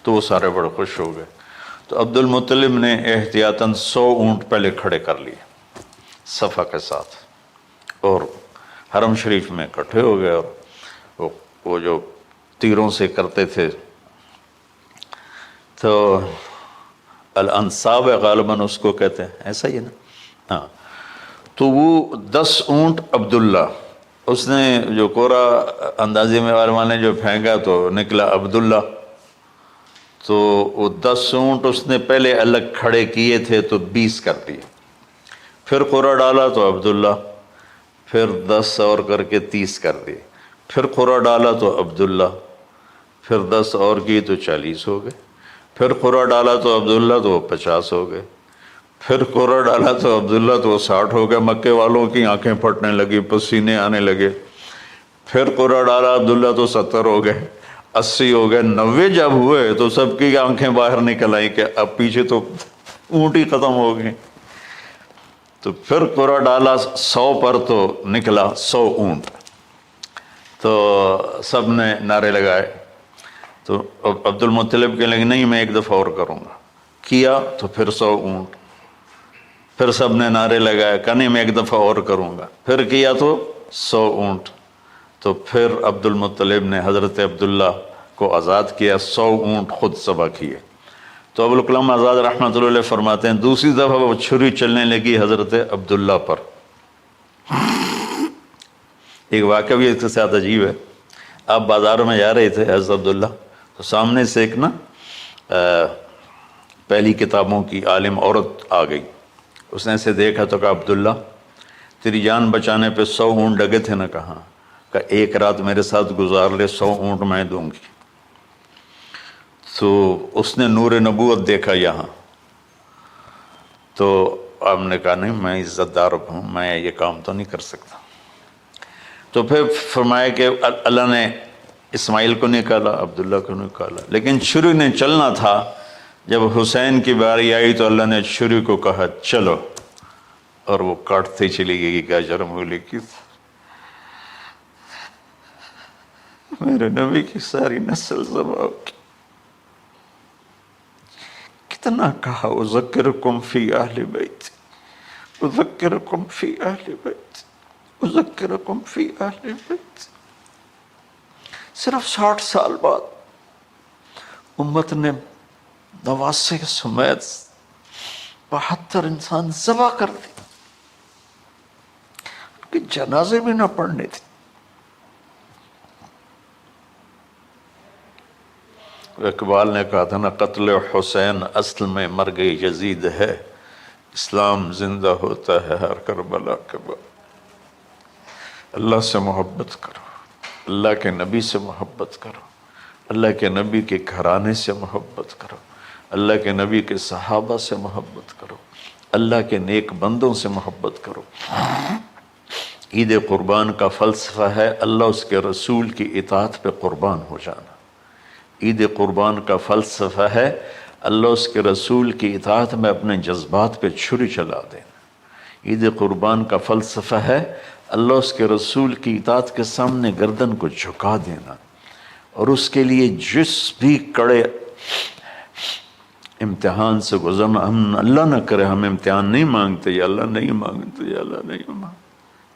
تو وہ سارے بڑے خوش ہو گئے۔ تو عبد المطلب نے احتیاطاً 100 اونٹ پہلے کھڑے کر لیے صفا کے ساتھ، اور حرم شریف میں اکٹھے ہو گئے، اور وہ جو تیروں سے کرتے تھے تو الانصاب غالباً اس کو کہتے ہیں، ایسا ہی ہے نا؟ ہاں۔ تو وہ 10 اونٹ عبداللہ، اس نے جو کوڑا اندازے میں والے نے جو پھینکا تو نکلا عبداللہ۔ تو وہ 10 اونٹ اس نے پہلے الگ کھڑے کیے تھے تو 20 کر دیے، پھر قرعہ ڈالا تو عبداللہ، پھر 10 اور کر کے 30 کر دیے، پھر قرعہ ڈالا تو عبداللہ، پھر 10 اور کی تو 40 ہو گئے، پھر قرعہ ڈالا تو عبداللہ تو 50 ہو گئے، پھر قرعہ ڈالا تو عبداللہ تو 60 ہو گئے۔ مکے والوں کی آنکھیں پھٹنے لگی، پسینے آنے لگے۔ پھر قرعہ ڈالا عبداللہ تو 70 ہو گئے، 80 ہو گئے، 90 جب ہوئے تو سب کی آنکھیں باہر نکل آئیں کہ اب پیچھے تو اونٹ ہی ختم ہو گئے۔ تو پھر قرعہ ڈالا 100 پر تو نکلا 100 اونٹ۔ تو سب نے نعرے لگائے، تو عبد المطلب کہنے لگے نہیں میں ایک دفعہ اور کروں گا، کیا تو پھر 100 اونٹ، پھر سب نے نعرے لگائے، کہا نہیں میں ایک دفعہ اور کروں گا، پھر کیا تو 100 اونٹ۔ تو پھر عبد المطلب نے حضرت عبداللہ کو آزاد کیا، 100 اونٹ خود ذبح کیے۔ تو ابوالکلام آزاد رحمۃ اللہ علیہ فرماتے ہیں دوسری دفعہ وہ چھری چلنے لگی حضرت عبداللہ پر۔ ایک واقعہ بھی اس کے ساتھ عجیب ہے۔ آپ بازار میں جا رہے تھے حضرت عبداللہ، تو سامنے سے ایک نا پہلی کتابوں کی عالم عورت آ گئی. اس نے اسے دیکھا تو کہا عبداللہ تیری جان بچانے پہ 100 اونٹ ڈگے تھے نا. کہاں؟ کہ ایک رات میرے ساتھ گزار لے 100 اونٹ میں دوں گی. تو اس نے نور نبوت دیکھا یہاں. تو آپ نے کہا نہیں میں عزت دار ہوں، میں یہ کام تو نہیں کر سکتا. تو پھر فرمایا کہ اللہ نے اسماعیل کو نکالا، عبداللہ کو نکالا، لیکن چھری نے چلنا تھا. جب حسین کی باری آئی تو اللہ نے چھری کو کہا چلو، اور وہ کاٹتے چلی گئی. کیا جرم ہو لکھی میرے نبی کی ساری نسل ذبح کی. کتنا کہا اذکرکم فی اہل بیت، اذکرکم فی اہل بیت، اذکرکم فی اہل بیت. صرف 60 سال بعد امت نے 89 سمیت 72 انسان ذبح کر دی. ان کے جنازے بھی نہ پڑھنے تھے. اقبال نے کہا تھا نا قتل حسین اصل میں مرگ یزید ہے، اسلام زندہ ہوتا ہے ہر کربلا کے بعد. اللہ سے محبت کرو، اللہ کے نبی سے محبت کرو، اللہ کے نبی کے گھرانے سے محبت کرو، اللہ کے نبی کے صحابہ سے محبت کرو، اللہ کے نیک بندوں سے محبت کرو. عید قربان کا فلسفہ ہے اللہ اس کے رسول کی اطاعت پہ قربان ہو جانا. عید قربان کا فلسفہ ہے اللہ اس کے رسول کی اطاعت میں اپنے جذبات پہ چھری چلا دینا. عید قربان کا فلسفہ ہے اللہ اس کے رسول کی اطاعت کے سامنے گردن کو جھکا دینا، اور اس کے لیے جس بھی کڑے امتحان سے گزرنا. ہم اللہ نہ کرے ہم امتحان نہیں مانگتے، یا اللہ نہیں مانگتے، یا اللہ نہیں مانگتے.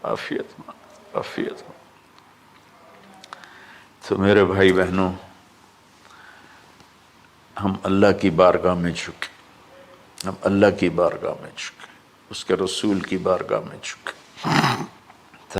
عافیت مانگ، عافیت مانگ. تو میرے بھائی بہنوں، ہم اللہ کی بارگاہ میں جھکے، ہم اللہ کی بارگاہ میں جھکے، اس کے رسول کی بارگاہ میں جھکے.